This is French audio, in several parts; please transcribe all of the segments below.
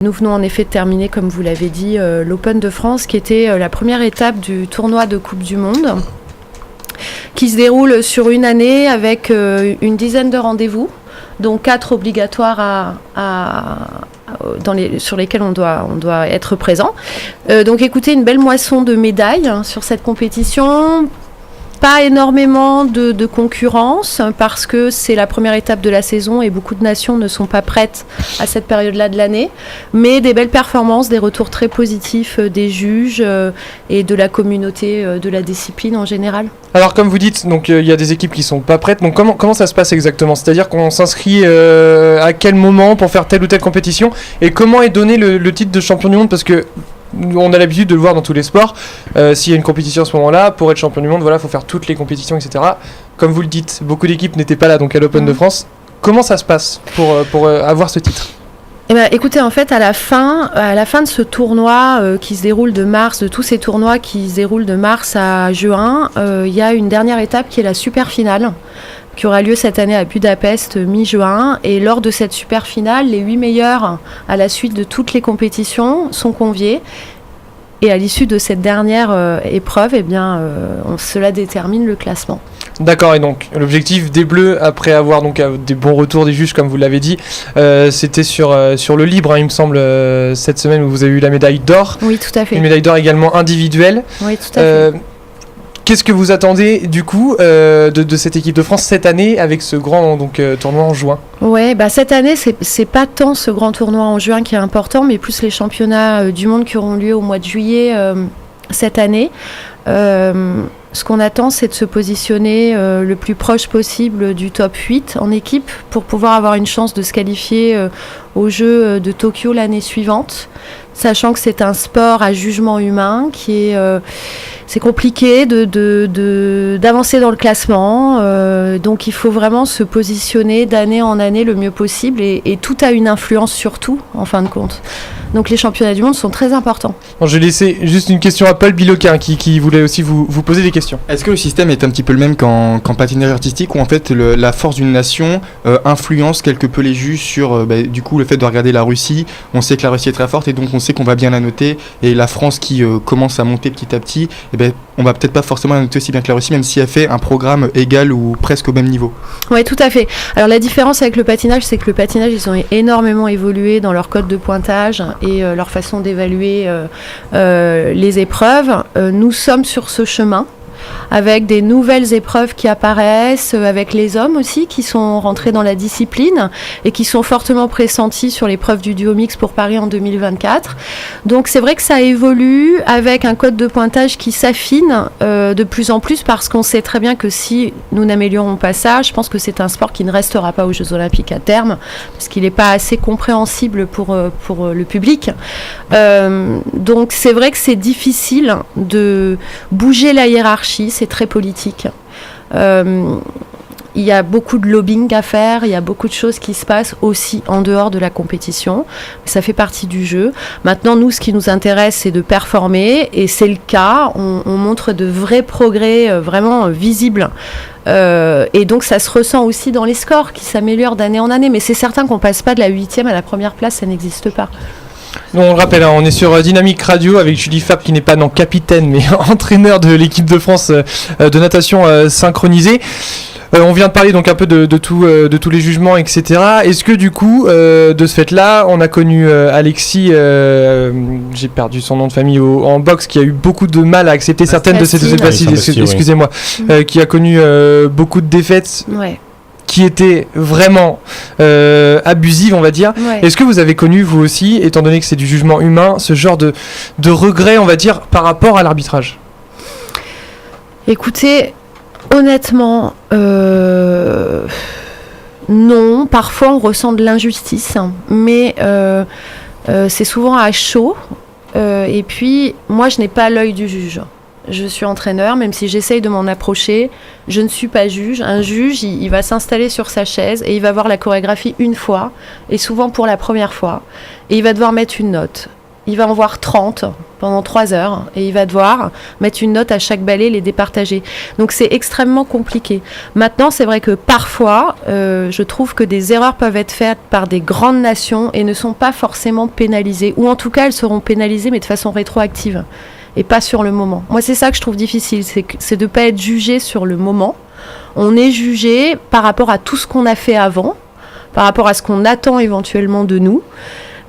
Nous venons en effet de terminer, comme vous l'avez dit, l'Open de France, qui était la première étape du tournoi de Coupe du Monde, qui se déroule sur une année avec une dizaine de rendez-vous, dont 4 obligatoires sur lesquels on doit être présent. Donc écoutez, une belle moisson de médailles sur cette compétition. Pas énormément de concurrence parce que c'est la première étape de la saison et beaucoup de nations ne sont pas prêtes à cette période-là de l'année, mais des belles performances, des retours très positifs des juges et de la communauté de la discipline en général. Alors comme vous dites, donc il y a des équipes qui sont pas prêtes. Donc comment ça se passe exactement ? C'est-à-dire qu'on s'inscrit à quel moment pour faire telle ou telle compétition et comment est donné le titre de champion du monde ? Parce que on a l'habitude de le voir dans tous les sports. S'il y a une compétition à ce moment-là, pour être champion du monde, voilà, faut faire toutes les compétitions, etc. Comme vous le dites, beaucoup d'équipes n'étaient pas là donc à l'Open de France. Comment ça se passe pour avoir ce titre ? Eh ben, écoutez, en fait, à la fin de ce tournoi qui se déroule de tous ces tournois qui se déroulent de mars à juin, il y a une dernière étape qui est la super finale, qui aura lieu cette année à Budapest mi-juin. Et lors de cette super finale, les 8 meilleurs à la suite de toutes les compétitions sont conviés. Et à l'issue de cette dernière épreuve, cela détermine le classement. D'accord, et donc l'objectif des Bleus, après avoir donc des bons retours des juges, comme vous l'avez dit, c'était sur le libre, il me semble, cette semaine où vous avez eu la médaille d'or. Oui, tout à fait. Une médaille d'or également individuelle. Oui, tout à fait. Qu'est-ce que vous attendez du coup de cette équipe de France cette année avec ce grand tournoi en juin ? Ouais, cette année c'est pas tant ce grand tournoi en juin qui est important, mais plus les championnats du monde qui auront lieu au mois de juillet cette année. Ce qu'on attend, c'est de se positionner le plus proche possible du top 8 en équipe pour pouvoir avoir une chance de se qualifier aux Jeux de Tokyo l'année suivante, sachant que c'est un sport à jugement humain qui est... c'est compliqué d'avancer dans le classement, donc il faut vraiment se positionner d'année en année le mieux possible et tout a une influence sur tout en fin de compte. Donc les championnats du monde sont très importants. Bon, je vais laisser juste une question à Paul Biloquin qui voulait aussi vous poser des questions. Est-ce que le système est un petit peu le même qu'en patinage artistique où en fait la force d'une nation influence quelque peu les juges sur du coup le fait de regarder la Russie? On sait que la Russie est très forte et donc on sait qu'on va bien la noter, et la France qui commence à monter petit à petit, on va peut-être pas forcément la noter aussi bien que la Russie, même si elle fait un programme égal ou presque au même niveau. Oui, tout à fait. Alors la différence avec le patinage, c'est que le patinage, ils ont énormément évolué dans leur code de pointage et leur façon d'évaluer les épreuves. Nous sommes sur ce chemin, avec des nouvelles épreuves qui apparaissent, avec les hommes aussi qui sont rentrés dans la discipline et qui sont fortement pressentis sur l'épreuve du duo mix pour Paris en 2024. Donc c'est vrai que ça évolue avec un code de pointage qui s'affine de plus en plus, parce qu'on sait très bien que si nous n'améliorons pas ça, je pense que c'est un sport qui ne restera pas aux Jeux Olympiques à terme, parce qu'il n'est pas assez compréhensible pour le public. Donc c'est vrai que c'est difficile de bouger la hiérarchie, c'est très politique. Il y a beaucoup de lobbying à faire, il y a beaucoup de choses qui se passent aussi en dehors de la compétition. Ça fait partie du jeu. Maintenant, nous, ce qui nous intéresse, c'est de performer, et c'est le cas. On montre de vrais progrès vraiment visibles. Et donc, ça se ressent aussi dans les scores qui s'améliorent d'année en année. Mais c'est certain qu'on ne passe pas de la 8e à la première place, ça n'existe pas. On le rappelle, on est sur Dynamique Radio avec Julie Fabre, qui n'est pas capitaine mais entraîneur de l'équipe de France de natation synchronisée. On vient de parler donc un peu de tous les jugements, etc. Est-ce que du coup, de ce fait-là, on a connu Alexis, j'ai perdu son nom de famille en boxe, qui a eu beaucoup de mal à accepter certaines de ces excusez-moi, qui a connu beaucoup de défaites. Ouais. Qui était vraiment abusive, on va dire. Ouais. Est-ce que vous avez connu, vous aussi, étant donné que c'est du jugement humain, ce genre de regret, on va dire, par rapport à l'arbitrage ? Écoutez, honnêtement, non. Parfois, on ressent de l'injustice, mais c'est souvent à chaud. Et puis, moi, je n'ai pas l'œil du juge. Je suis entraîneur, même si j'essaye de m'en approcher, je ne suis pas juge. Un juge, il va s'installer sur sa chaise et il va voir la chorégraphie une fois, et souvent pour la première fois, et il va devoir mettre une note. il va en voir 30 pendant 3 heures et il va devoir mettre une note à chaque balai, les départager. Donc c'est extrêmement compliqué. Maintenant, c'est vrai que parfois, je trouve que des erreurs peuvent être faites par des grandes nations et ne sont pas forcément pénalisées. Ou en tout cas, elles seront pénalisées, mais de façon rétroactive et pas sur le moment. Moi, c'est ça que je trouve difficile, c'est de ne pas être jugé sur le moment. On est jugé par rapport à tout ce qu'on a fait avant, par rapport à ce qu'on attend éventuellement de nous.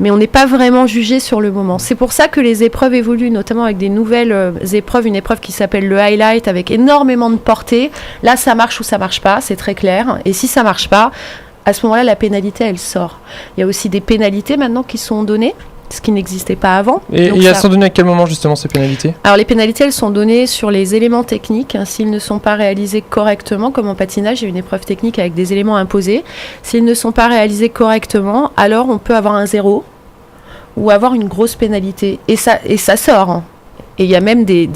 Mais on n'est pas vraiment jugé sur le moment. C'est pour ça que les épreuves évoluent, notamment avec des nouvelles épreuves, une épreuve qui s'appelle le highlight, avec énormément de portée. Là, ça marche ou ça marche pas, c'est très clair. Et si ça marche pas, à ce moment-là, la pénalité, elle sort. Il y a aussi des pénalités maintenant qui sont données, ce qui n'existait pas avant. Et elles sont données à quel moment, justement, ces pénalités ? Alors, les pénalités, elles sont données sur les éléments techniques. S'ils ne sont pas réalisés correctement, comme en patinage, il y a une épreuve technique avec des éléments imposés. S'ils ne sont pas réalisés correctement, alors on peut avoir un 0 ou avoir une grosse pénalité. Et ça sort. Hein. Et il y a même des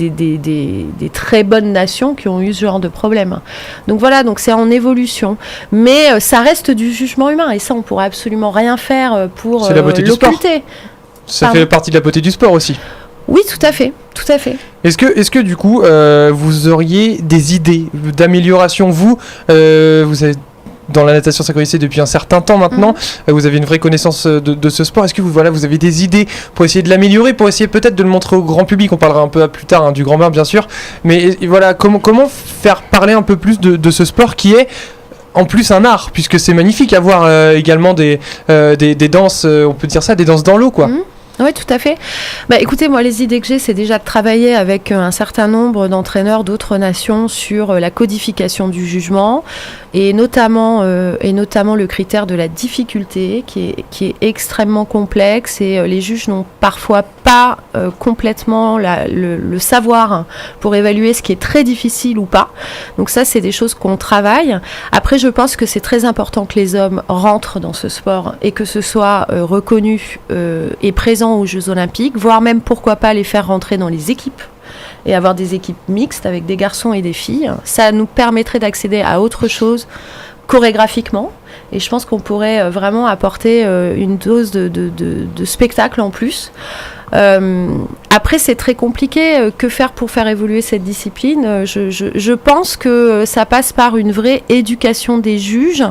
très bonnes nations qui ont eu ce genre de problème. Donc voilà, donc c'est en évolution. Mais ça reste du jugement humain. Et ça, on ne pourra absolument rien faire pour l'occulter. Ça fait partie de la beauté du sport aussi. Oui, tout à fait, tout à fait. Est-ce que du coup, vous auriez des idées d'amélioration ? Vous avez dans la natation synchronisée depuis un certain temps maintenant, vous avez une vraie connaissance de ce sport. Est-ce que vous avez des idées pour essayer de l'améliorer, pour essayer peut-être de le montrer au grand public ? On parlera un peu plus tard du grand bain, bien sûr. Mais voilà, comment faire parler un peu plus de ce sport qui est en plus un art, puisque c'est magnifique à voir également des danses, on peut dire ça, des danses dans l'eau, quoi. Oui, tout à fait. Écoutez, moi, les idées que j'ai, c'est déjà de travailler avec un certain nombre d'entraîneurs d'autres nations sur la codification du jugement et notamment le critère de la difficulté qui est extrêmement complexe et les juges n'ont parfois pas complètement le savoir pour évaluer ce qui est très difficile ou pas. Donc ça, c'est des choses qu'on travaille. Après, je pense que c'est très important que les hommes rentrent dans ce sport et que ce soit reconnu et présent aux Jeux Olympiques, voire même pourquoi pas les faire rentrer dans les équipes et avoir des équipes mixtes avec des garçons et des filles. Ça nous permettrait d'accéder à autre chose chorégraphiquement et je pense qu'on pourrait vraiment apporter une dose de spectacle en plus. Après, c'est très compliqué. Que faire pour faire évoluer cette discipline ? Je pense que ça passe par une vraie éducation des juges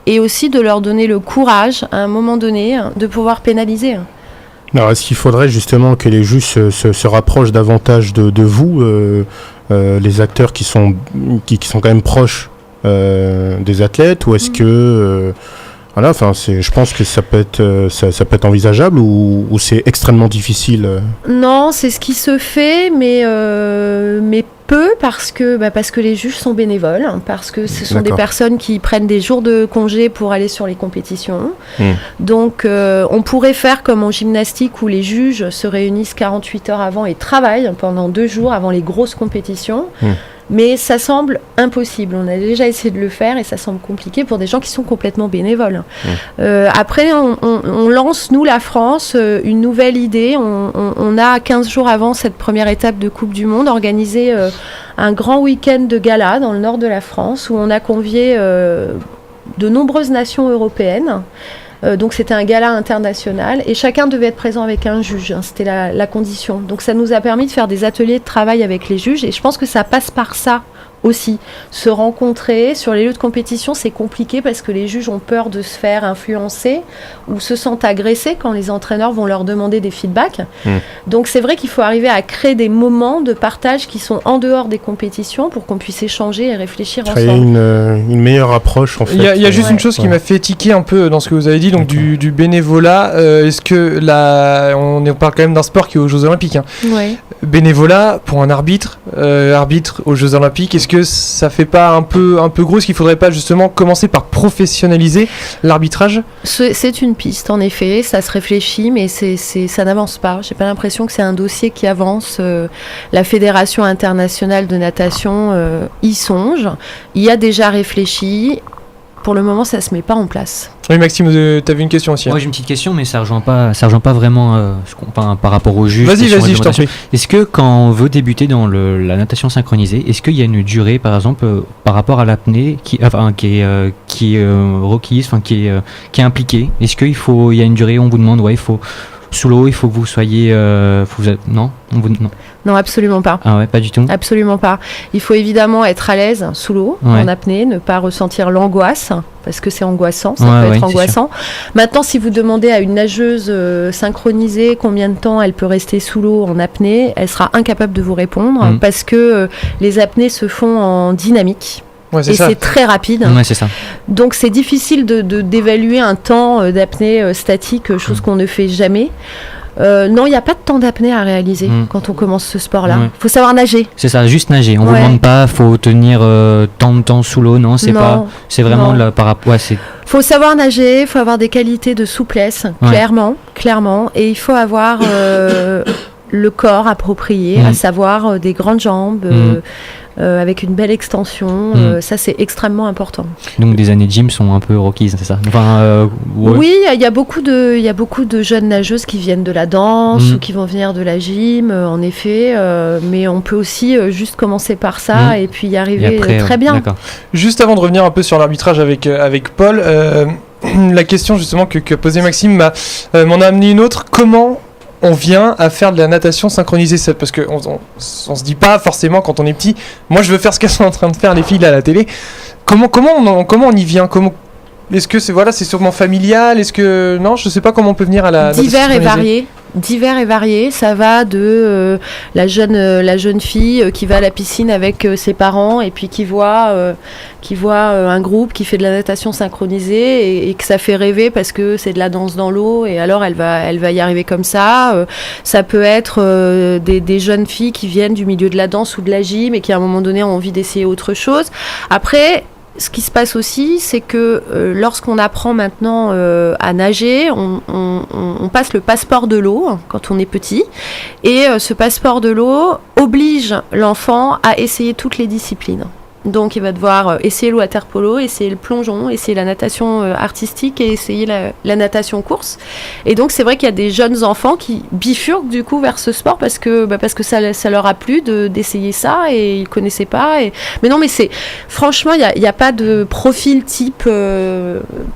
et aussi de leur donner le courage, à un moment donné, de pouvoir pénaliser. Alors, est-ce qu'il faudrait justement que les juges se rapprochent davantage de vous, les acteurs qui sont quand même proches des athlètes, ou est-ce que voilà, je pense que ça peut être envisageable ou c'est extrêmement difficile. Non, c'est ce qui se fait, mais peu parce que les juges sont bénévoles, parce que ce sont des personnes qui prennent des jours de congé pour aller sur les compétitions. Donc on pourrait faire comme en gymnastique où les juges se réunissent 48 heures avant et travaillent pendant 2 jours avant les grosses compétitions. Mais ça semble impossible. On a déjà essayé de le faire et ça semble compliqué pour des gens qui sont complètement bénévoles. Après, on lance, nous, la France, une nouvelle idée. On a, 15 jours avant cette première étape de Coupe du Monde, organisé un grand week-end de gala dans le nord de la France où on a convié de nombreuses nations européennes. Donc c'était un gala international et chacun devait être présent avec un juge, hein, c'était la condition. Donc ça nous a permis de faire des ateliers de travail avec les juges et je pense que ça passe par ça aussi. Se rencontrer sur les lieux de compétition, c'est compliqué parce que les juges ont peur de se faire influencer ou se sentent agressés quand les entraîneurs vont leur demander des feedbacks. Donc c'est vrai qu'il faut arriver à créer des moments de partage qui sont en dehors des compétitions pour qu'on puisse échanger et réfléchir ensemble. Une meilleure approche en fait. Il y a juste une chose qui m'a fait tiquer un peu dans ce que vous avez dit, donc du bénévolat. Est-ce que on parle quand même d'un sport qui est aux Jeux Olympiques, hein. Bénévolat pour un arbitre aux Jeux Olympiques, est-ce que ça fait pas un peu gros? Est-ce qu'il faudrait pas justement commencer par professionnaliser l'arbitrage? C'est une piste, en effet, ça se réfléchit, mais ça n'avance pas. J'ai pas l'impression que c'est un dossier qui avance. La Fédération internationale de natation y songe. Il y a déjà réfléchi. Pour le moment, ça se met pas en place. Oui, Maxime, tu avais une question aussi. Moi, j'ai une petite question, mais ça rejoint pas vraiment par rapport au juge. Vas-y, je t'en prie. Est-ce que quand on veut débuter dans la natation synchronisée, est-ce qu'il y a une durée, par exemple, par rapport à l'apnée qui est requise, qui est impliquée? Est-ce qu'il y a une durée où on vous demande, il faut sous l'eau, il faut que vous soyez... non, non. Non, absolument pas. Ah ouais, pas du tout. Absolument pas. Il faut évidemment être à l'aise sous l'eau, en apnée, ne pas ressentir l'angoisse, parce que c'est angoissant, ça peut être angoissant. Maintenant, si vous demandez à une nageuse synchronisée combien de temps elle peut rester sous l'eau en apnée, elle sera incapable de vous répondre, parce que les apnées se font en dynamique. Ouais, et c'est très rapide. Ouais, c'est ça. Donc c'est difficile d'évaluer un temps d'apnée statique, chose qu'on ne fait jamais. Non, il n'y a pas de temps d'apnée à réaliser quand on commence ce sport-là. Il faut savoir nager. C'est ça, juste nager. On ne vous demande pas, faut tenir tant de temps sous l'eau. Non, c'est pas. C'est vraiment par rapport. Faut savoir nager, il faut avoir des qualités de souplesse, clairement. Et il faut avoir le corps approprié, à savoir des grandes jambes. Avec une belle extension, ça c'est extrêmement important. Donc des années de gym sont un peu requises, c'est ça? Oui, il y a beaucoup de jeunes nageuses qui viennent de la danse ou qui vont venir de la gym, en effet, mais on peut aussi juste commencer par ça et puis y arriver très bien. D'accord. Juste avant de revenir un peu sur l'arbitrage avec Paul, la question justement que posait Maxime m'en a amené une autre. Comment on vient à faire de la natation synchronisée, parce qu'on se dit pas forcément quand on est petit, moi je veux faire ce qu'elles sont en train de faire les filles là, à la télé. Comment on y vient? Est-ce que c'est sûrement familial? Est-ce que non, je sais pas comment on peut venir à la divers et variés, ça va de la jeune fille qui va à la piscine avec ses parents et puis qui voit un groupe qui fait de la natation synchronisée et que ça fait rêver parce que c'est de la danse dans l'eau et alors elle va y arriver comme ça. Ça peut être des jeunes filles qui viennent du milieu de la danse ou de la gym et qui à un moment donné ont envie d'essayer autre chose. Après, ce qui se passe aussi, c'est que lorsqu'on apprend maintenant à nager, on passe le passeport de l'eau quand on est petit. Et ce passeport de l'eau oblige l'enfant à essayer toutes les disciplines. Donc il va devoir essayer le water polo, essayer le plongeon, essayer la natation artistique et essayer la natation course. Et donc c'est vrai qu'il y a des jeunes enfants qui bifurquent du coup vers ce sport parce que ça leur a plu d'essayer ça et ils connaissaient pas. Mais non, mais franchement il y a pas de profil type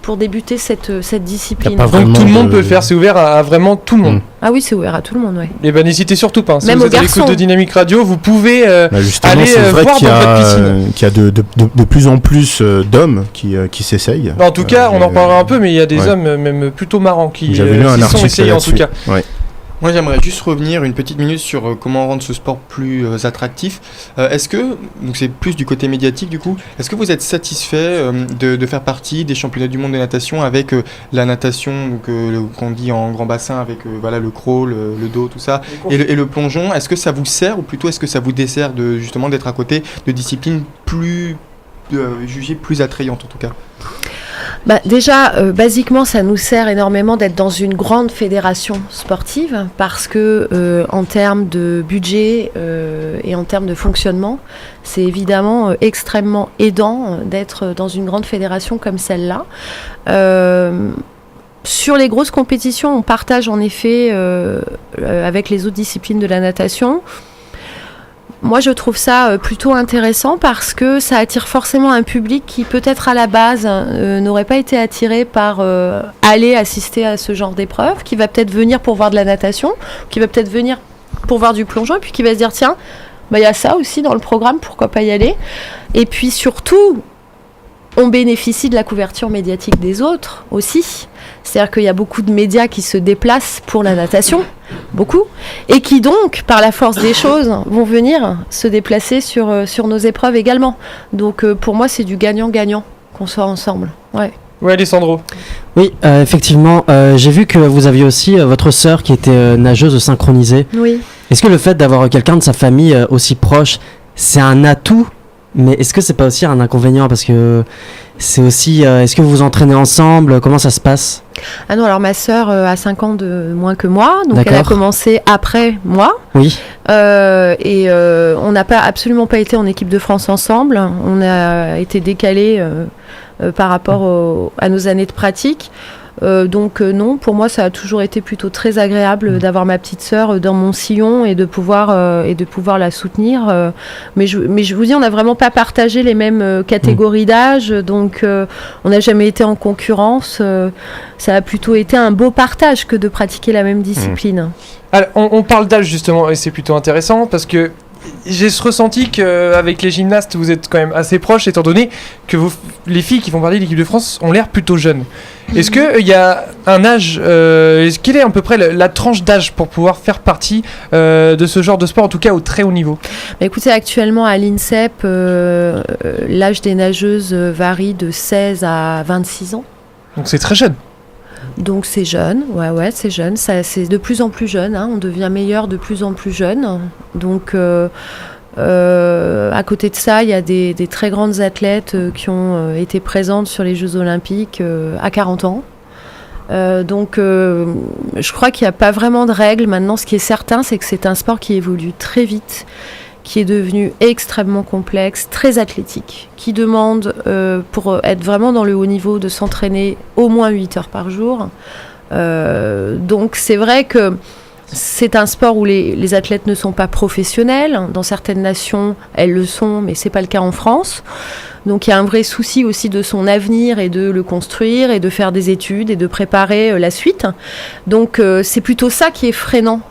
pour débuter cette discipline. Donc tout le monde peut le faire, c'est ouvert à vraiment tout le monde. Ah oui, c'est ouvert à tout le monde, ouais. Et ben n'hésitez surtout pas. Si même vous êtes à l'écoute de Dynamique Radio, vous pouvez aller voir dans votre piscine. Qu'il y a de plus en plus d'hommes qui s'essayent. En tout cas, on en reparlera un peu, mais il y a des hommes même plutôt marrants qui sont essayés en tout cas. Ouais. Moi, j'aimerais juste revenir une petite minute sur comment rendre ce sport plus attractif. Est-ce que, donc c'est plus du côté médiatique du coup, est-ce que vous êtes satisfait de faire partie des championnats du monde de natation avec la natation qu'on dit en grand bassin avec le crawl, le dos, tout ça, et le plongeon? Est-ce que ça vous sert ou plutôt est-ce que ça vous dessert justement d'être à côté de disciplines jugées plus attrayantes en tout cas? Déjà, basiquement, ça nous sert énormément d'être dans une grande fédération sportive parce que en termes de budget et en termes de fonctionnement, c'est évidemment extrêmement aidant d'être dans une grande fédération comme celle-là. Sur les grosses compétitions, on partage en effet avec les autres disciplines de la natation. Moi, je trouve ça plutôt intéressant parce que ça attire forcément un public qui, peut-être à la base, n'aurait pas été attiré par aller assister à ce genre d'épreuve, qui va peut-être venir pour voir de la natation, qui va peut-être venir pour voir du plongeon, et puis qui va se dire, tiens, y a ça aussi dans le programme, pourquoi pas y aller? Et puis surtout, on bénéficie de la couverture médiatique des autres aussi. C'est-à-dire qu'il y a beaucoup de médias qui se déplacent pour la natation, beaucoup, et qui donc, par la force des choses, vont venir se déplacer sur nos épreuves également. Donc pour moi, c'est du gagnant-gagnant qu'on soit ensemble. Ouais. Oui, Alessandro. Oui, effectivement, j'ai vu que vous aviez aussi votre sœur qui était nageuse synchronisée. Oui. Est-ce que le fait d'avoir quelqu'un de sa famille aussi proche, c'est un atout? Mais est-ce que c'est pas aussi un inconvénient? Parce que c'est aussi... est-ce que vous vous entraînez ensemble? Comment ça se passe? Ah non, alors ma sœur a 5 ans de moins que moi, donc D'accord. Elle a commencé après moi. Oui. On n'a absolument pas été en équipe de France ensemble. On a été décalés par rapport à nos années de pratique. Donc non, pour moi ça a toujours été plutôt très agréable d'avoir ma petite sœur dans mon sillon et de pouvoir la soutenir. Mais je vous dis, on n'a vraiment pas partagé les mêmes catégories d'âge, donc on n'a jamais été en concurrence. Ça a plutôt été un beau partage que de pratiquer la même discipline. Alors, on parle d'âge justement, et c'est plutôt intéressant parce que j'ai ce ressenti qu'avec les gymnastes, vous êtes quand même assez proches, étant donné que les filles qui font partie de l'équipe de France ont l'air plutôt jeunes. Est-ce qu'il y a un âge, quelle est à peu près la tranche d'âge pour pouvoir faire partie de ce genre de sport, en tout cas au très haut niveau ? Écoutez, actuellement à l'INSEP, l'âge des nageuses varie de 16 à 26 ans. Donc c'est très jeune. Donc c'est jeune, ouais, c'est jeune, ça, c'est de plus en plus jeune, hein, on devient meilleur de plus en plus jeune. Donc à côté de ça, il y a des très grandes athlètes qui ont été présentes sur les Jeux Olympiques à 40 ans. Donc je crois qu'il n'y a pas vraiment de règles. Maintenant, ce qui est certain, c'est que c'est un sport qui évolue très vite, qui est devenu extrêmement complexe, très athlétique, qui demande, pour être vraiment dans le haut niveau, de s'entraîner au moins 8 heures par jour. Donc c'est vrai que c'est un sport où les athlètes ne sont pas professionnels. Dans certaines nations, elles le sont, mais ce n'est pas le cas en France. Donc il y a un vrai souci aussi de son avenir et de le construire et de faire des études et de préparer la suite. Donc c'est plutôt ça qui est freinant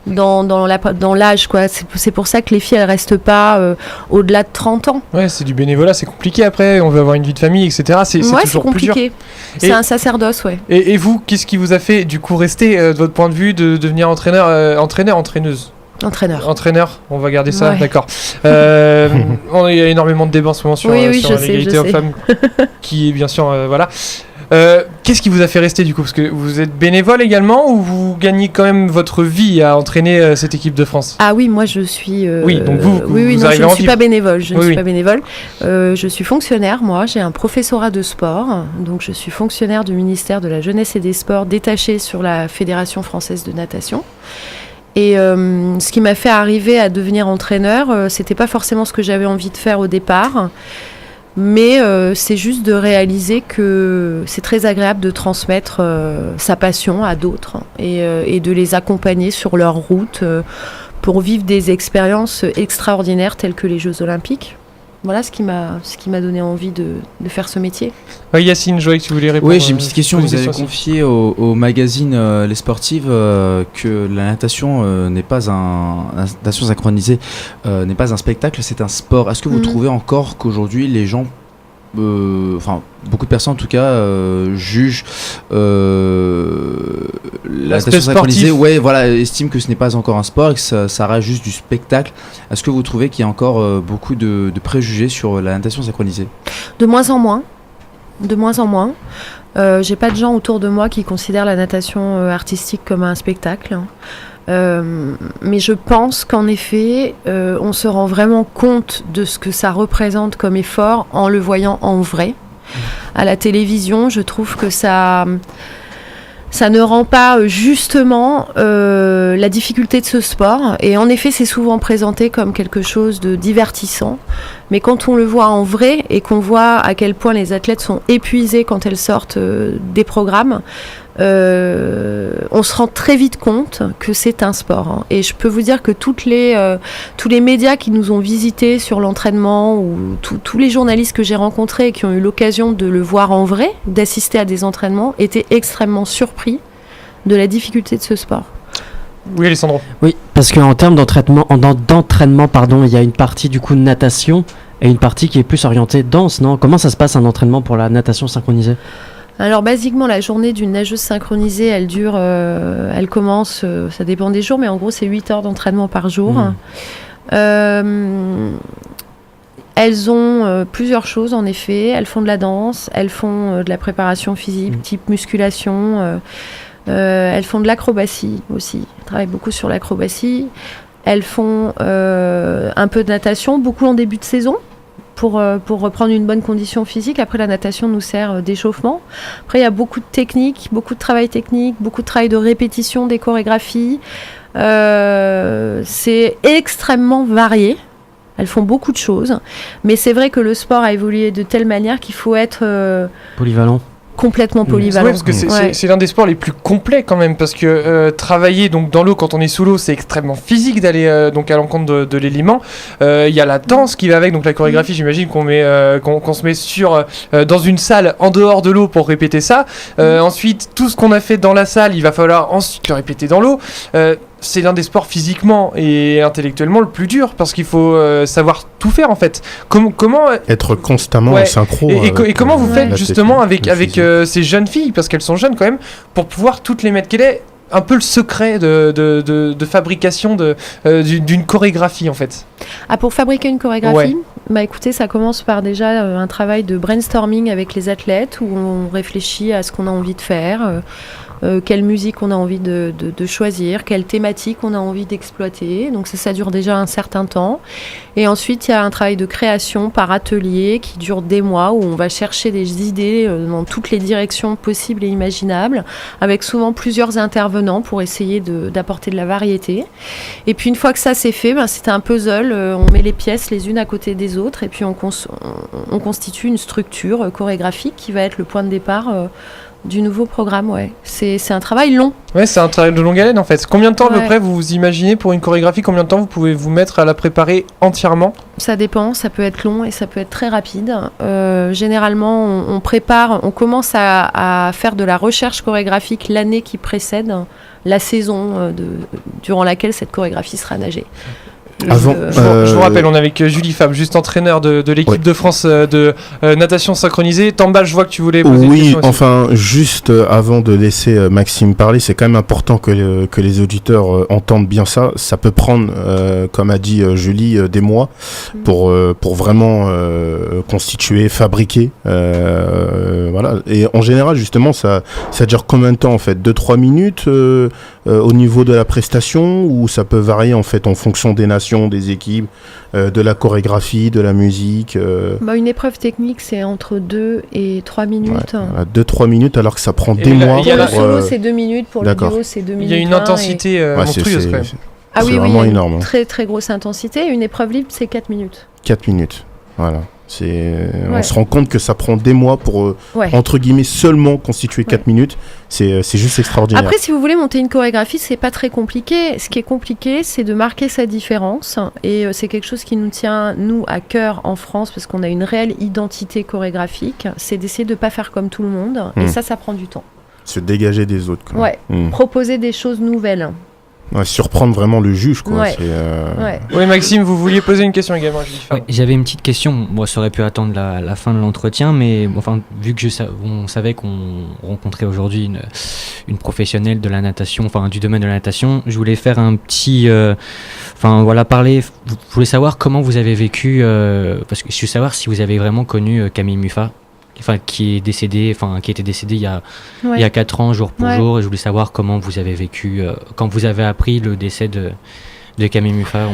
dans l'âge, quoi. C'est pour ça que les filles elles restent pas au-delà de 30 ans. Ouais, c'est du bénévolat, c'est compliqué après, on veut avoir une vie de famille, etc. C'est toujours compliqué. plus dur. C'est un sacerdoce, ouais. Et vous, qu'est-ce qui vous a fait du coup rester de votre point de vue de devenir entraîneuse Entraîneur, on va garder ça, ouais. D'accord. Il y a énormément de débats en ce moment sur l'égalité homme-femme, qui est bien sûr, voilà. Qu'est-ce qui vous a fait rester du coup ? Parce que vous êtes bénévole également ou vous gagnez quand même votre vie à entraîner cette équipe de France ? Ah oui, moi je suis... Oui, donc vous non, je ne suis pas bénévole. Je ne suis pas bénévole. Je suis fonctionnaire, moi. J'ai un professorat de sport. Donc je suis fonctionnaire du ministère de la Jeunesse et des Sports, détachée sur la Fédération française de natation. Et ce qui m'a fait arriver à devenir entraîneur, c'était pas forcément ce que j'avais envie de faire au départ. Mais c'est juste de réaliser que c'est très agréable de transmettre sa passion à d'autres et de les accompagner sur leur route pour vivre des expériences extraordinaires telles que les Jeux Olympiques. Voilà ce qui m'a donné envie de faire ce métier. Yacine, je voyais que tu voulais répondre. Oui, j'ai une petite question. Vous avez confié au magazine Les Sportives que la natation n'est pas la natation synchronisée n'est pas un spectacle, c'est un sport. Est-ce que vous trouvez encore qu'aujourd'hui les gens, beaucoup de personnes en tout cas, jugent la natation synchronisée, estiment que ce n'est pas encore un sport et que ça reste juste du spectacle. Est-ce que vous trouvez qu'il y a encore beaucoup de préjugés sur la natation synchronisée ? De moins en moins. J'ai pas de gens autour de moi qui considèrent la natation artistique comme un spectacle. Mais je pense qu'en effet, on se rend vraiment compte de ce que ça représente comme effort en le voyant en vrai. À la télévision, je trouve que ça ne rend pas justement la difficulté de ce sport. Et en effet, c'est souvent présenté comme quelque chose de divertissant. Mais quand on le voit en vrai et qu'on voit à quel point les athlètes sont épuisés quand elles sortent des programmes, on se rend très vite compte que c'est un sport. Hein. Et je peux vous dire que tous les médias qui nous ont visités sur l'entraînement ou tous les journalistes que j'ai rencontrés et qui ont eu l'occasion de le voir en vrai, d'assister à des entraînements, étaient extrêmement surpris de la difficulté de ce sport. Oui, Alessandro. Oui, parce qu'en termes d'entraînement, il y a une partie du coup de natation et une partie qui est plus orientée danse, non ? Comment ça se passe un entraînement pour la natation synchronisée ? Alors basiquement, la journée d'une nageuse synchronisée, elle commence, ça dépend des jours, mais en gros c'est 8 heures d'entraînement par jour. Elles ont plusieurs choses en effet, elles font de la danse, elles font de la préparation physique, type musculation, elles font de l'acrobatie aussi, elles travaillent beaucoup sur l'acrobatie, elles font un peu de natation, beaucoup en début de saison. Pour reprendre une bonne condition physique. Après, la natation nous sert d'échauffement. Après, il y a beaucoup de techniques, beaucoup de travail technique, beaucoup de travail de répétition des chorégraphies. C'est extrêmement varié. Elles font beaucoup de choses. Mais c'est vrai que le sport a évolué de telle manière qu'il faut être... polyvalent. complètement polyvalent. Ouais, parce que c'est l'un des sports les plus complets quand même, parce que travailler donc dans l'eau quand on est sous l'eau, c'est extrêmement physique d'aller donc à l'encontre de l'élément. Il y a la danse qui va avec, donc la chorégraphie, j'imagine qu'on se met dans une salle en dehors de l'eau pour répéter ça. Ensuite, tout ce qu'on a fait dans la salle, il va falloir ensuite le répéter dans l'eau. C'est l'un des sports physiquement et intellectuellement le plus dur, parce qu'il faut savoir tout faire en fait. Comment être constamment en synchro. Et comment vous faites justement avec ces jeunes filles, parce qu'elles sont jeunes quand même, pour pouvoir toutes les mettre? Quel est un peu le secret de fabrication d'une chorégraphie en fait? Pour fabriquer une chorégraphie, écoutez, ça commence par déjà un travail de brainstorming avec les athlètes, où on réfléchit à ce qu'on a envie de faire, quelle musique on a envie de choisir, quelle thématique on a envie d'exploiter. Donc ça dure déjà un certain temps. Et ensuite, il y a un travail de création par atelier qui dure des mois, où on va chercher des idées dans toutes les directions possibles et imaginables, avec souvent plusieurs intervenants pour essayer d'apporter de la variété. Et puis une fois que ça c'est fait, c'est un puzzle, on met les pièces les unes à côté des autres, et puis on constitue une structure chorégraphique qui va être le point de départ du nouveau programme. C'est un travail long. C'est un travail de longue haleine en fait. Combien de temps à peu près vous imaginez pour une chorégraphie? Combien de temps vous pouvez vous mettre à la préparer entièrement? Ça dépend, ça peut être long et ça peut être très rapide. Généralement, on commence à faire de la recherche chorégraphique l'année qui précède la saison durant laquelle cette chorégraphie sera nagée. Je vous rappelle, on est avec Julie Fabre, juste entraîneur de l'équipe de France de natation synchronisée. Tamba, je vois que tu voulais poser une question aussi. Enfin, juste avant de laisser Maxime parler, c'est quand même important que les auditeurs entendent bien ça. Ça peut prendre, comme a dit Julie, des mois pour vraiment constituer, fabriquer. Voilà. Et en général, justement, ça dure combien de temps en fait? 2-3 minutes au niveau de la prestation, ou ça peut varier en fait en fonction des nations, des équipes, de la chorégraphie, de la musique. Une épreuve technique, c'est entre 2 et 3 minutes. 2-3 minutes, alors que ça prend des mois. Pour le solo, c'est 2 minutes. Pour le duo, c'est 2 minutes. Il y a une intensité monstrueuse quand même. C'est vraiment énorme. Très très grosse intensité. Une épreuve libre, c'est 4 minutes. 4 minutes, voilà. On se rend compte que ça prend des mois pour, entre guillemets, seulement constituer 4 minutes. C'est juste extraordinaire. Après, si vous voulez monter une chorégraphie, c'est pas très compliqué. Ce qui est compliqué, c'est de marquer sa différence. Et c'est quelque chose qui nous tient, nous, à cœur en France, parce qu'on a une réelle identité chorégraphique. C'est d'essayer de pas faire comme tout le monde. Et ça prend du temps. Se dégager des autres, quoi. Proposer des choses nouvelles. Surprendre vraiment le juge, quoi. Oui, Maxime, vous vouliez poser une question également. J'avais une petite question. Moi, ça aurait pu attendre la fin de l'entretien, mais vu que on savait qu'on rencontrait aujourd'hui une professionnelle de la natation, du domaine de la natation, je voulais faire un petit, parler. Je voulais savoir comment vous avez vécu, parce que je veux savoir si vous avez vraiment connu Camille Muffat. Qui était décédé il y a 4 ans jour pour jour, et je voulais savoir comment vous avez vécu quand vous avez appris le décès de Camille Muffat.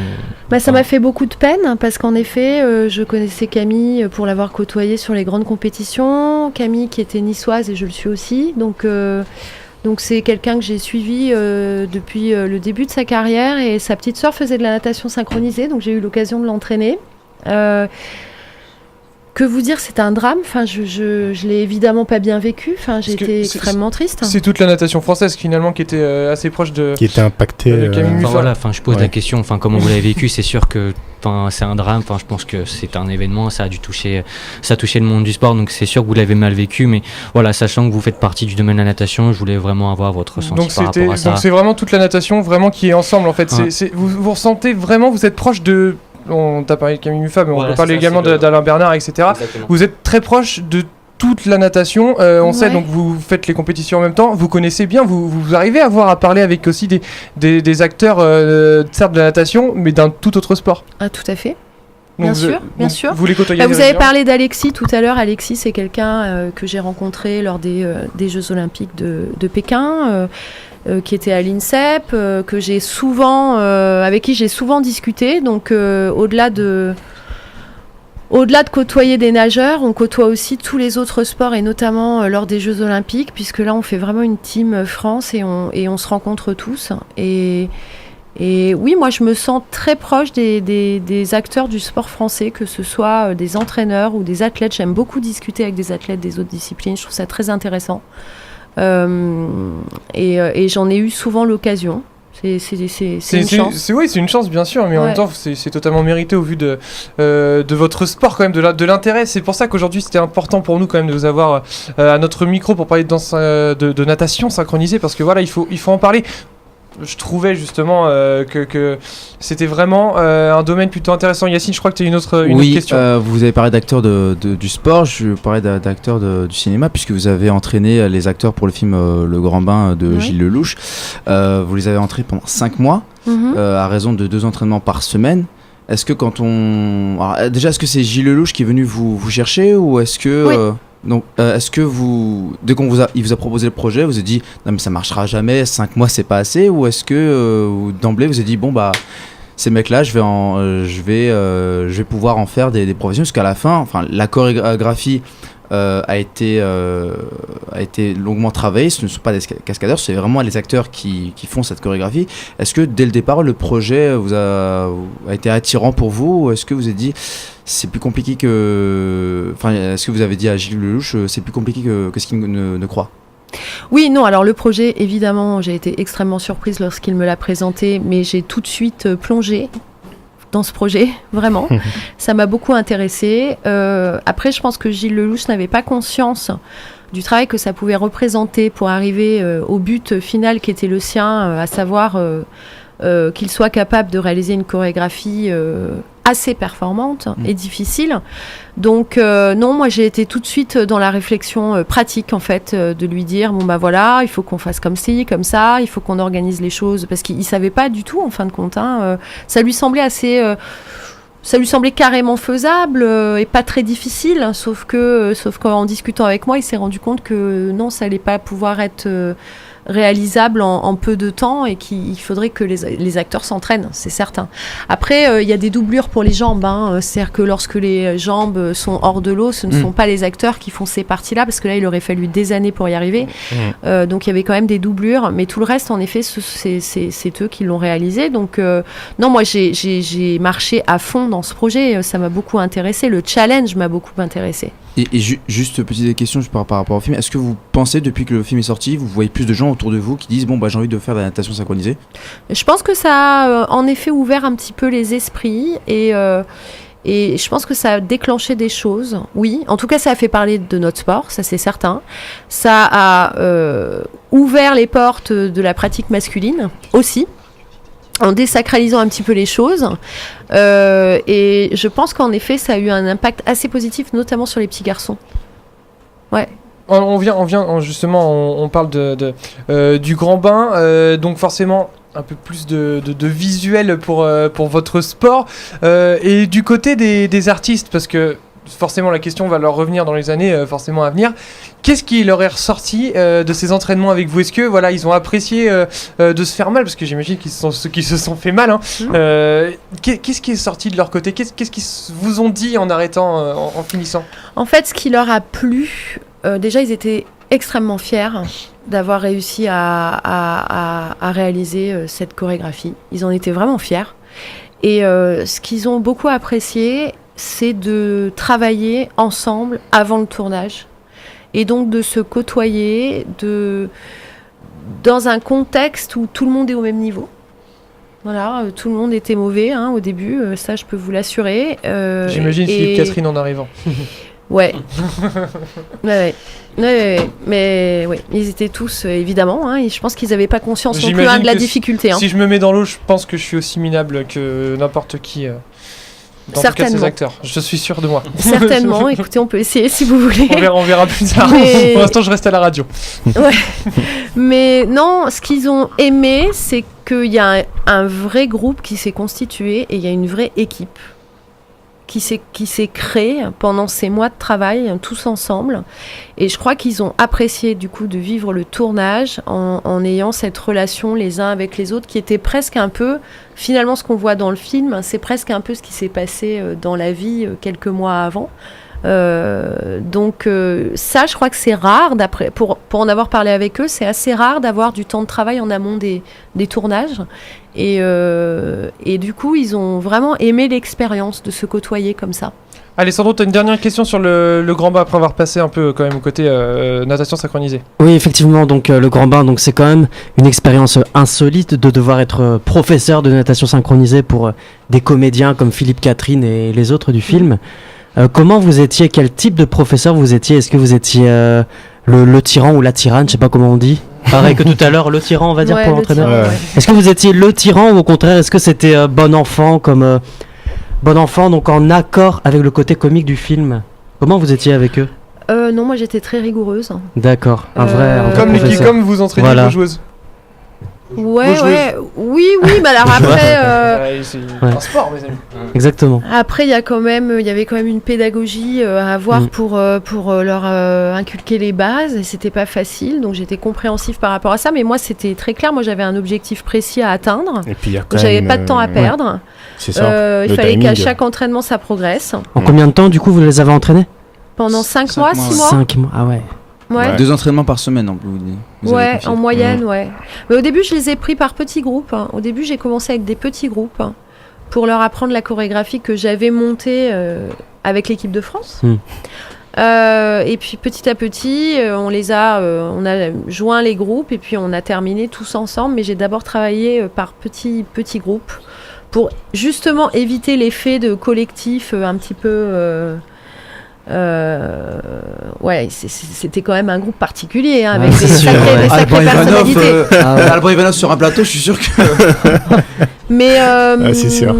Ça m'a fait beaucoup de peine, parce qu'en effet je connaissais Camille pour l'avoir côtoyée sur les grandes compétitions. Camille qui était niçoise, et je le suis aussi, donc c'est quelqu'un que j'ai suivi depuis le début de sa carrière, et sa petite sœur faisait de la natation synchronisée, donc j'ai eu l'occasion de l'entraîner. Que vous dire, c'est un drame. Je l'ai évidemment pas bien vécu. J'ai été extrêmement triste. C'est toute la natation française finalement qui était assez proche qui était impactée. Je pose la question. Comment vous l'avez vécu? C'est sûr que c'est un drame. Je pense que c'est un événement. Ça a touché le monde du sport. Donc c'est sûr que vous l'avez mal vécu. Mais voilà, sachant que vous faites partie du domaine de la natation, je voulais vraiment avoir votre ressenti par rapport à ça. Donc c'est vraiment toute la natation vraiment qui est ensemble en fait. Vous ressentez vraiment, vous êtes proche de. On t'a parlé de Camille Muffat, mais on peut parler également d'Alain Bernard, etc. Exactement. Vous êtes très proche de toute la natation. On sait, donc vous faites les compétitions en même temps. Vous connaissez bien, vous arrivez à parler avec aussi des acteurs, certes de la natation, mais d'un tout autre sport. Ah, tout à fait. Donc bien sûr. Vous les côtoyez. Vous avez parlé d'Alexis tout à l'heure. Alexis, c'est quelqu'un que j'ai rencontré lors des Jeux Olympiques de Pékin. Qui était à l'INSEP, avec qui j'ai souvent discuté. Donc au-delà de côtoyer des nageurs, on côtoie aussi tous les autres sports, et notamment lors des Jeux Olympiques, puisque là on fait vraiment une team France, et on se rencontre tous. Et Et oui, moi je me sens très proche des acteurs du sport français, que ce soit des entraîneurs ou des athlètes. J'aime beaucoup discuter avec des athlètes des autres disciplines, je trouve ça très intéressant. Et j'en ai eu souvent l'occasion. C'est une chance. C'est une chance, bien sûr, mais en même temps, c'est totalement mérité au vu de votre sport, quand même, de l'intérêt. C'est pour ça qu'aujourd'hui, c'était important pour nous, quand même, de vous avoir à notre micro pour parler de natation synchronisée, parce que voilà, il faut en parler. Je trouvais justement que c'était vraiment un domaine plutôt intéressant. Yacine, je crois que tu as une autre question. Vous avez parlé d'acteurs du sport, je parlais d'acteurs du cinéma, puisque vous avez entraîné les acteurs pour le film Le Grand Bain de Gilles Lelouch. Vous les avez entraînés pendant 5 mois, à raison de 2 entraînements par semaine. Est-ce que déjà, est-ce que c'est Gilles Lelouch qui est venu vous chercher, ou est-ce que... Donc, est-ce que dès il vous a proposé le projet, vous avez dit non mais ça marchera jamais, 5 mois c'est pas assez, ou est-ce que d'emblée vous avez dit bon bah ces mecs-là je vais pouvoir en faire des professionnels, parce qu'à la fin, la chorégraphie a été longuement travaillée. Ce ne sont pas des cascadeurs, c'est vraiment les acteurs qui font cette chorégraphie. Est-ce que dès le départ le projet a été attirant pour vous, ou est-ce que vous avez dit c'est plus compliqué est-ce que vous avez dit à Gilles Lelouch c'est plus compliqué que ce qu'il ne croit? Oui, non, alors le projet, évidemment, j'ai été extrêmement surprise lorsqu'il me l'a présenté, mais j'ai tout de suite plongé dans ce projet, vraiment. Ça m'a beaucoup intéressée. Après, je pense que Gilles Lelouch n'avait pas conscience du travail que ça pouvait représenter pour arriver au but final qui était le sien, à savoir qu'il soit capable de réaliser une chorégraphie assez performante et difficile. Donc non, moi j'ai été tout de suite dans la réflexion pratique, en fait, de lui dire bon bah voilà, il faut qu'on fasse comme ci, comme ça, il faut qu'on organise les choses, parce qu'il savait pas du tout, en fin de compte, ça lui semblait carrément faisable et pas très difficile, sauf qu'en discutant avec moi, il s'est rendu compte que non, ça allait pas pouvoir être réalisable en peu de temps, et qu'il faudrait que les acteurs s'entraînent, c'est certain. Après, il y a des doublures pour les jambes, c'est-à-dire que lorsque les jambes sont hors de l'eau, ce ne sont pas les acteurs qui font ces parties-là, parce que là, il aurait fallu des années pour y arriver. Donc, il y avait quand même des doublures, mais tout le reste, en effet, c'est eux qui l'ont réalisé. Donc, non, moi, j'ai marché à fond dans ce projet, ça m'a beaucoup intéressé, le challenge m'a beaucoup intéressé. Et juste petite question par rapport au film, est-ce que vous pensez, depuis que le film est sorti, vous voyez plus de gens autour de vous qui disent bon bah j'ai envie de faire de la natation synchronisée? Je pense que ça a en effet ouvert un petit peu les esprits, et je pense que ça a déclenché des choses. Oui, en tout cas ça a fait parler de notre sport, ça c'est certain. Ça a ouvert les portes de la pratique masculine aussi, en désacralisant un petit peu les choses, et je pense qu'en effet ça a eu un impact assez positif, notamment sur les petits garçons. Ouais. On vient justement, on parle du Grand Bain, donc forcément un peu plus de visuel pour votre sport, et du côté des artistes, parce que forcément la question va leur revenir dans les années forcément à venir. Qu'est-ce qui leur est ressorti de ces entraînements avec vous? Est-ce que voilà, ils ont apprécié de se faire mal, parce que j'imagine qu'ils se sont fait mal, qu'est-ce qui est sorti de leur côté? Qu'est-ce qu'ils vous ont dit en arrêtant, en finissant? En fait, ce qui leur a plu, déjà ils étaient extrêmement fiers d'avoir réussi à réaliser cette chorégraphie. Ils en étaient vraiment fiers, et ce qu'ils ont beaucoup apprécié, c'est de travailler ensemble avant le tournage, et donc de se côtoyer dans un contexte où tout le monde est au même niveau. Voilà, tout le monde était mauvais au début, ça je peux vous l'assurer. J'imagine Philippe Catherine en arrivant. Ouais. Ouais. Mais ouais, ils étaient tous évidemment, et je pense qu'ils n'avaient pas conscience non plus de la difficulté. Si je me mets dans l'eau, je pense que je suis aussi minable que n'importe qui. Dans certainement. Ces acteurs, je suis sûr de moi. Certainement. Écoutez, on peut essayer si vous voulez. On verra plus tard. Pour l'instant, je reste à la radio. Ouais. Mais non, ce qu'ils ont aimé, c'est qu'il y a un vrai groupe qui s'est constitué, et il y a une vraie équipe qui s'est créée pendant ces mois de travail, tous ensemble. Et je crois qu'ils ont apprécié du coup de vivre le tournage en ayant cette relation les uns avec les autres, qui était presque un peu, finalement ce qu'on voit dans le film, c'est presque un peu ce qui s'est passé dans la vie quelques mois avant. Donc ça, je crois que c'est rare, pour en avoir parlé avec eux, c'est assez rare d'avoir du temps de travail en amont des tournages. Et du coup, ils ont vraiment aimé l'expérience de se côtoyer comme ça. Alessandro, tu as une dernière question sur le grand bain après avoir passé un peu quand même au côté natation synchronisée. Oui, effectivement, donc le grand bain, donc c'est quand même une expérience insolite de devoir être professeur de natation synchronisée pour des comédiens comme Philippe Catherine et les autres du film. Comment vous étiez, quel type de professeur vous étiez? Est-ce que vous étiez le tyran ou la tyranne, je sais pas comment on dit. Pareil que tout à l'heure, le tyran, on va dire, pour l'entraîneur. Ouais. Est-ce que vous étiez le tyran ou au contraire, est-ce que c'était bon enfant comme bon enfant, donc en accord avec le côté comique du film? Comment vous étiez avec eux? Non, moi j'étais très rigoureuse. D'accord, un vrai professeur. Comme vous entraînez vos joueuses. Oui, mais alors après... c'est un sport, mes amis. Exactement. Après, il y avait quand même une pédagogie à avoir pour leur inculquer les bases, et c'était pas facile, donc j'étais compréhensive par rapport à ça, mais moi c'était très clair, moi j'avais un objectif précis à atteindre, Et puis, il y a quand donc j'avais même, pas de temps à perdre. C'est ça. Il le fallait timing. qu'à chaque entraînement ça progresse. En combien de temps, du coup, vous les avez entraînés? Pendant 5 Cinq mois, mois, 6 mois 5 mois, ah ouais. Ouais. 2 entraînements par semaine, vous avez confié. En moyenne, ouais. Mais au début, je les ai pris par petits groupes. Au début, j'ai commencé avec des petits groupes pour leur apprendre la chorégraphie que j'avais montée avec l'équipe de France. Et puis petit à petit, on a joint les groupes et puis on a terminé tous ensemble. Mais j'ai d'abord travaillé par petits groupes pour justement éviter l'effet de collectif un petit peu... c'était quand même un groupe particulier avec des sacrées personnalités. Alban Ivanov sur un plateau, je suis sûr que... Mais c'est sûr.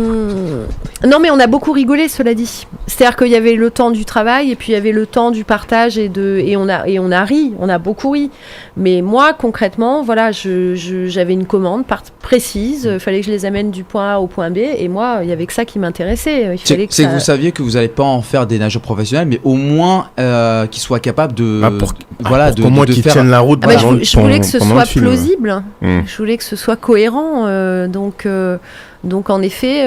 non, mais on a beaucoup rigolé, cela dit. C'est-à-dire qu'il y avait le temps du travail et puis il y avait le temps du partage et on a ri, on a beaucoup ri. Mais moi, concrètement, voilà, j'avais une commande précise. Il fallait que je les amène du point A au point B et moi, il y avait que ça qui m'intéressait. Que vous saviez que vous n'allez pas en faire des nageurs professionnels, mais au moins qu'ils soient capables de... Au moins qu'ils tiennent la route. Je voulais que ce soit plausible. Je voulais que ce soit cohérent. Donc en effet,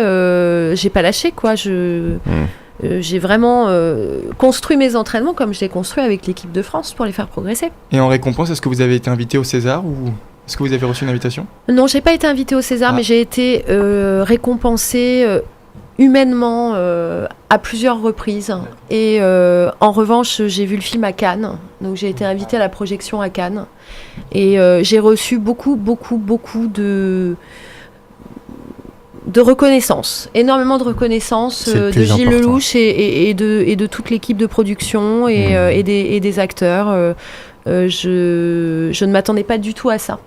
j'ai pas lâché quoi. J'ai vraiment construit mes entraînements comme je les construis avec l'équipe de France pour les faire progresser. Et en récompense, est-ce que vous avez été invité au César ou est-ce que vous avez reçu une invitation? Non, j'ai pas été invitée au César, mais j'ai été récompensée humainement à plusieurs reprises. Et en revanche, j'ai vu le film à Cannes, donc j'ai été invitée à la projection à Cannes. Et j'ai reçu beaucoup de reconnaissance, énormément de reconnaissance de Gilles Lelouch et de toute l'équipe de production et des acteurs. Je ne m'attendais pas du tout à ça.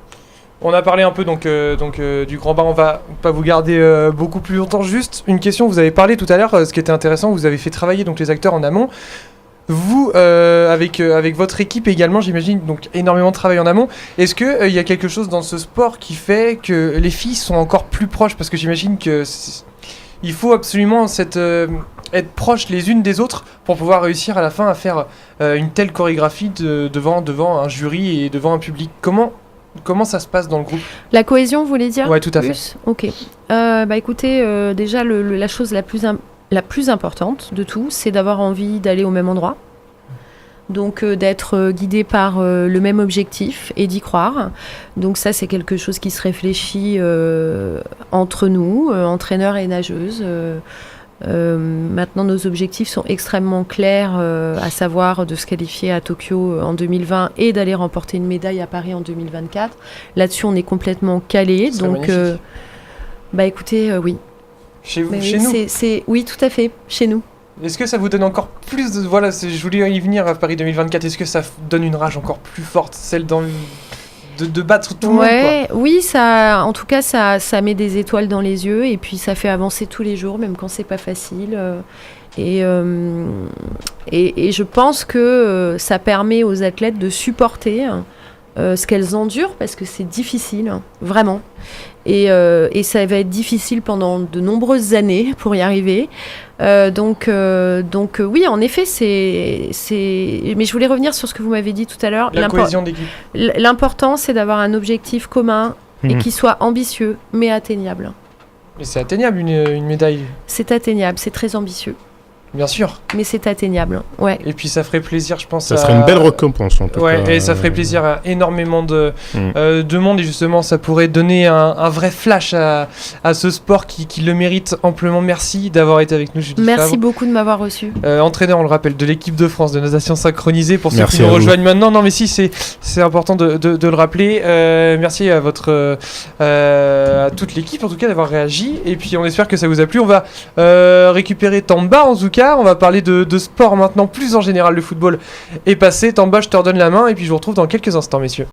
On a parlé un peu du grand bain, on va pas vous garder beaucoup plus longtemps. Juste une question, vous avez parlé tout à l'heure, ce qui était intéressant, vous avez fait travailler donc les acteurs en amont. Vous, avec votre équipe également, j'imagine, donc énormément de travail en amont. Est-ce que y a quelque chose dans ce sport qui fait que les filles sont encore plus proches? Parce que j'imagine que il faut absolument être proches les unes des autres pour pouvoir réussir à la fin à faire une telle chorégraphie devant un jury et devant un public. Comment ça se passe dans le groupe? La cohésion, vous voulez dire? Ouais, tout à fait. Ok. Écoutez, déjà la chose la plus importante de tout, c'est d'avoir envie d'aller au même endroit. Donc d'être guidé par le même objectif et d'y croire. Donc ça, c'est quelque chose qui se réfléchit entre nous, entraîneurs et nageuses. Maintenant, nos objectifs sont extrêmement clairs, à savoir de se qualifier à Tokyo en 2020 et d'aller remporter une médaille à Paris en 2024. Là-dessus, on est complètement calé. Donc, écoutez, oui. Chez nous? Oui, tout à fait, chez nous. Est-ce que ça vous donne encore plus de... Voilà, je voulais y venir à Paris 2024. Est-ce que ça donne une rage encore plus forte, celle de battre tout le monde, quoi? Oui, en tout cas, ça met des étoiles dans les yeux et puis ça fait avancer tous les jours, même quand c'est pas facile. Et je pense que ça permet aux athlètes de supporter ce qu'elles endurent parce que c'est difficile, vraiment. Et ça va être difficile pendant de nombreuses années pour y arriver. Donc oui, en effet, mais je voulais revenir sur ce que vous m'avez dit tout à l'heure. La cohésion d'équipe. L'important, c'est d'avoir un objectif commun et qui soit ambitieux, mais atteignable. Mais c'est atteignable une médaille? C'est atteignable, c'est très ambitieux. Bien sûr. Mais c'est atteignable. Ouais. Et puis ça ferait plaisir, je pense. Ça serait une belle récompense en tout cas. Ouais, et ça ferait plaisir à énormément de monde, et justement ça pourrait donner un vrai flash à ce sport qui le mérite amplement. Merci d'avoir été avec nous, Julie Merci Favre. beaucoup de m'avoir reçu. Entraîneur, on le rappelle, de l'équipe de France de natation synchronisée, pour ceux Merci qui nous à vous. rejoignent maintenant. Non mais si, c'est important de le rappeler. Merci à à toute l'équipe en tout cas d'avoir réagi, et puis on espère que ça vous a plu. On va récupérer Tamba en tout cas, on va parler de sport maintenant plus en général. Le football est passé. Tamba, je te redonne la main et puis je vous retrouve dans quelques instants, messieurs.